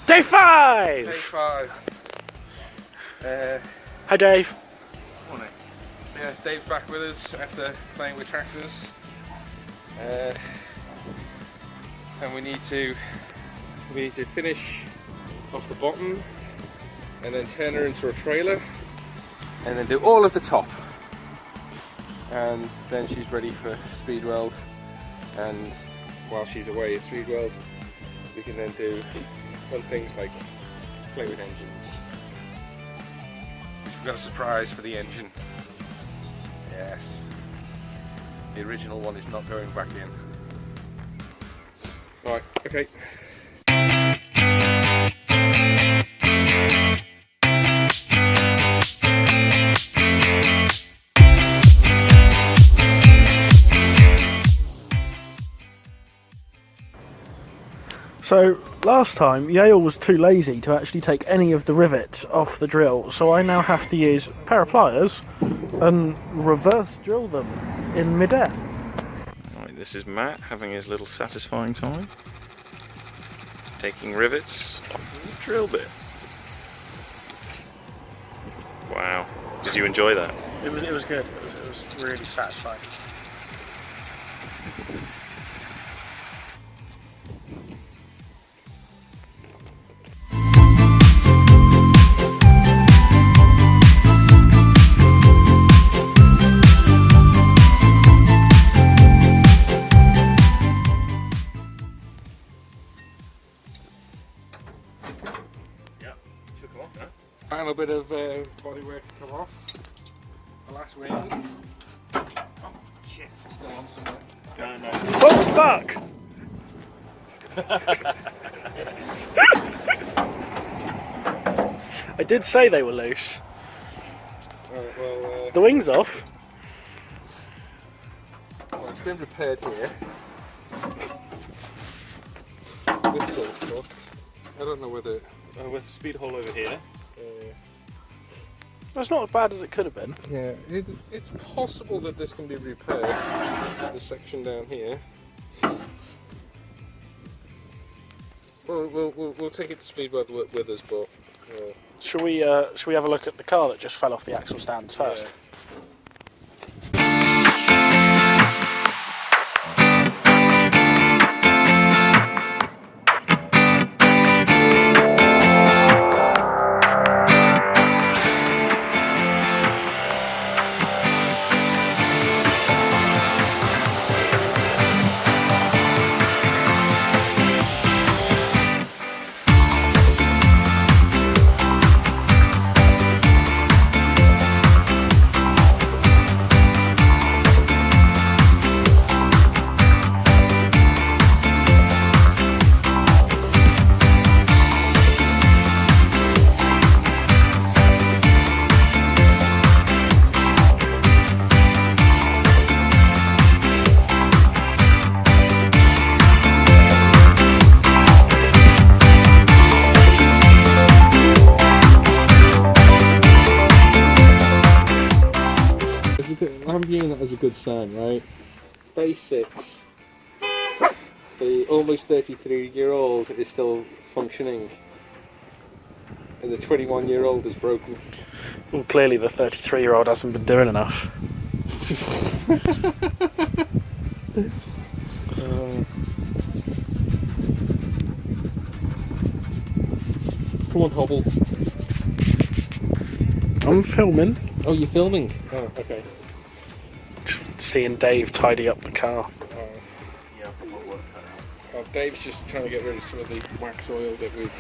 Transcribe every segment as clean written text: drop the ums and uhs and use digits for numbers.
Day 5! Day 5. Hi Dave. Morning. Yeah, Dave's back with us after playing with tractors. And we need to finish off the bottom and then turn her into a trailer and then do all of the top. And then she's ready for speed weld, and while she's away at speed weld we can then do fun things like play with engines. We've got a surprise for the engine. Yes. The original one is not going back in. Alright, okay. So last time Yale was too lazy to actually take any of the rivets off the drill, so I now have to use a pair of pliers and reverse drill them in midair. Right, this is Matt having his little satisfying time, taking rivets off the drill bit. Wow, did you enjoy that? It was good. It was really satisfying. Final bit of bodywork to come off. The last wing. Oh shit, it's still on somewhere. No. Oh fuck! I did say they were loose. Right, well, the wing's off. Well, it's been repaired here. This is all fucked. I don't know whether with the speed hole over here. That's not as bad as it could have been. Yeah, it's possible that this can be repaired. The section down here. We'll take it to speed with us, but. Should we have a look at the car that just fell off the axle stands first? Yeah. I'm viewing that as a good sign, right? Day 6, the almost 33-year-old is still functioning, and the 21-year-old is broken. Well, clearly the 33-year-old hasn't been doing enough. Come on, Hobble. I'm filming. Oh, you're filming? Oh, okay. Seeing Dave tidy up the car. Oh, Dave's just trying to get rid of some of the wax oil that we've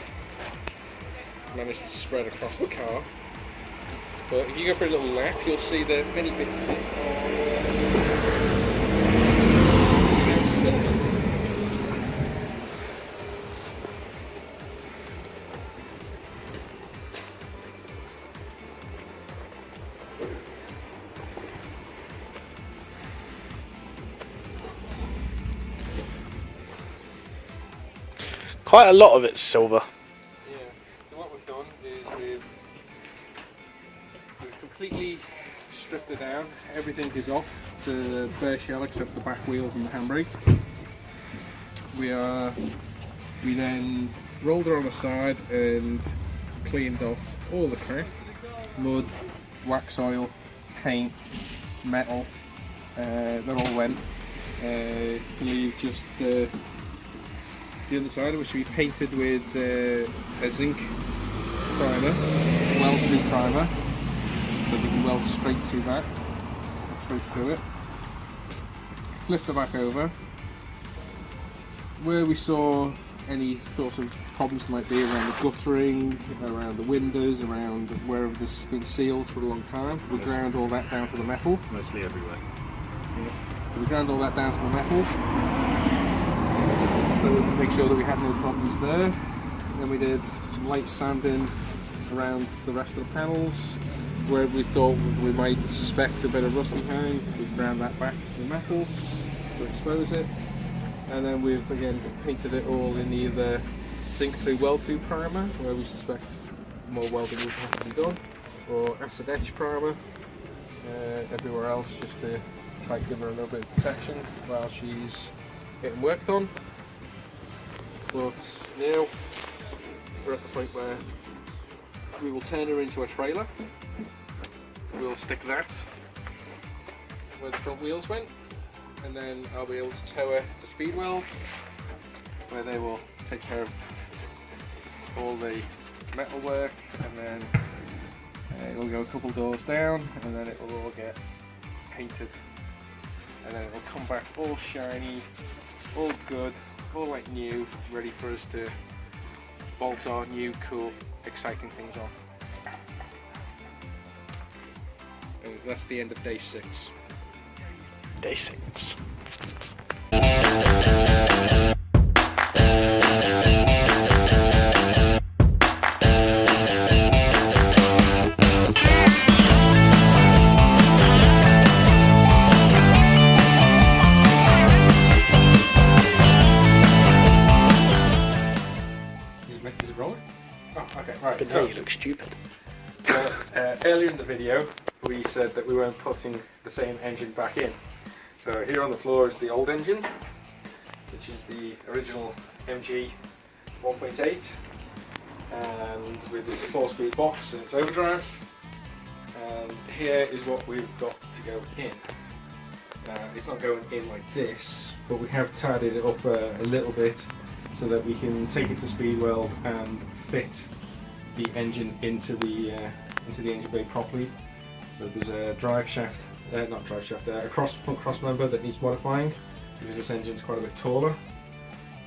managed to spread across the car. But if you go for a little lap, you'll see that many bits of it are silver. Quite a lot of it's silver. Yeah, so what we've done is we've completely stripped it down. Everything is off to the bare shell except the back wheels and the handbrake. We are We then rolled her on the side and cleaned off all the crap, mud, wax oil, paint, metal, that all went, to leave just the underside, which we painted with a zinc primer, weld-through primer, so we can weld straight to that, straight through it. Flip the back over. Where we saw any sort of problems might be around the guttering, around the windows, around wherever there's been seals for a long time, we ground all that down to the metal. Mostly everywhere. Yeah. So we ground all that down to the metal, so we could make sure that we had no problems there. Then we did some light sanding around the rest of the panels. Where we thought we might suspect a bit of rust behind, we've ground that back to the metal to expose it. And then we've again painted it all in either zinc through weld through primer, where we suspect more welding will have to be done, or acid etch primer everywhere else, just to try to give her a little bit of protection while she's getting worked on. But now we're at the point where we will turn her into a trailer. We'll stick that where the front wheels went, and then I'll be able to tow her to Speedwell, where they will take care of all the metal work, and then it'll go a couple doors down, and then it will all get painted, and then it'll come back all shiny, all good, all like new, ready for us to bolt our new, cool, exciting things on. And that's the end of day 6. Day 6. Is it rolling? Oh, okay, right. But now you look stupid. Earlier in the video, we said that we weren't putting the same engine back in. So here on the floor is the old engine, which is the original MG 1.8, and with its 4-speed box and its overdrive. And here is what we've got to go in. It's not going in like this, but we have tidied it up a little bit so that we can take it to Speedwell and fit the engine into the engine bay properly. So there's a drive shaft, a front cross member that needs modifying because this engine's quite a bit taller,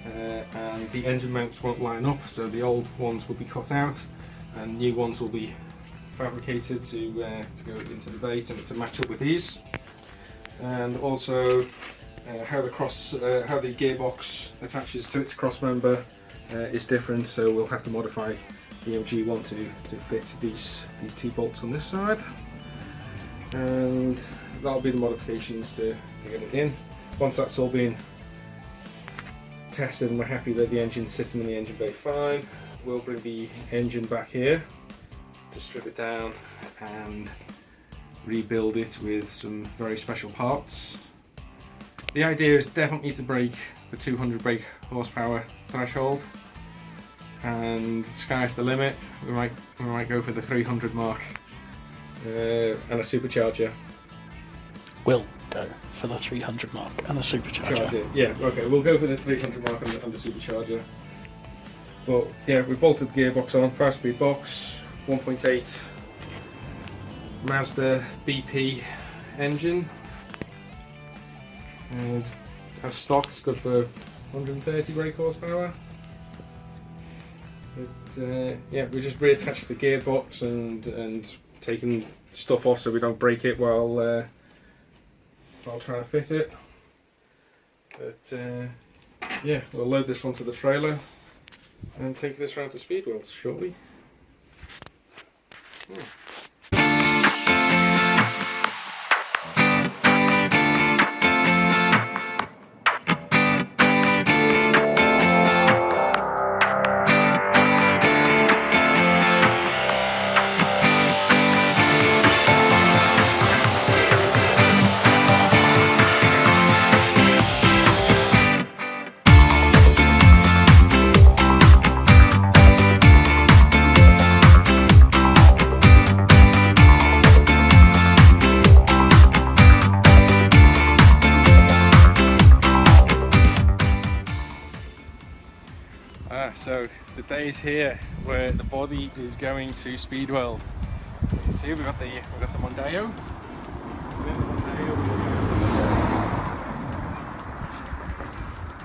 and the engine mounts won't line up, so the old ones will be cut out and new ones will be fabricated to go into the bay to match up with these. And also how the gearbox attaches to its cross member is different, so we'll have to modify the MG1 to fit these T-bolts on this side, and that'll be the modifications to get it in. Once that's all been tested and we're happy that the engine's sitting in the engine bay fine, we'll bring the engine back here to strip it down and rebuild it with some very special parts. The idea is definitely to break the 200 brake horsepower threshold, and the sky's the limit. We might go for the 300 mark and a supercharger. We'll go for the 300 mark and the supercharger. Yeah, okay, we'll go for the 300 mark and the supercharger. But yeah, we bolted the gearbox on, 5-speed box, 1.8 Mazda BP engine, and as stock it's good for 130 brake horsepower. But yeah, we just reattached the gearbox and taken stuff off so we don't break it while trying to fit it. But yeah, we'll load this onto the trailer and take this round to Speedwell shortly. Yeah. So the day is here where the body is going to speed weld. You can see we've got the Mondeo.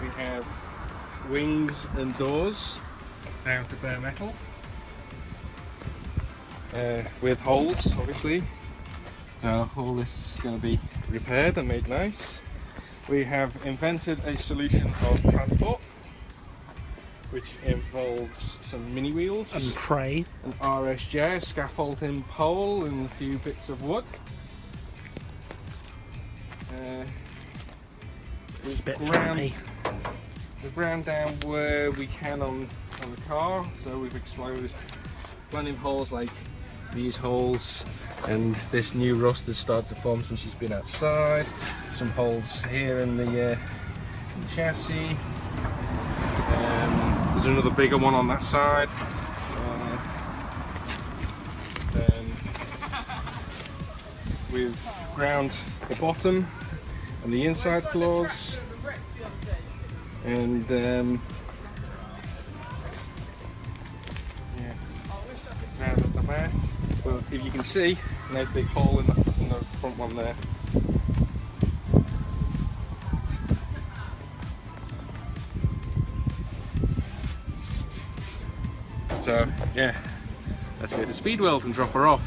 We have wings and doors down to bare metal with holes, obviously. So all this is going to be repaired and made nice. We have invented a solution of transport, which involves some mini wheels And pray. an RSJ, a scaffolding pole, and a few bits of wood. It's a bit We've ground down where we can on the car, so we've exposed plenty of holes like these holes and this new rust that's started to form since she's been outside. Some holes here in the chassis. There's another bigger one on that side. Then we've ground the bottom and the inside floors, and yeah, round at the back. But if you can see, nice big hole in the front one there. So yeah, let's go to speed weld and drop her off.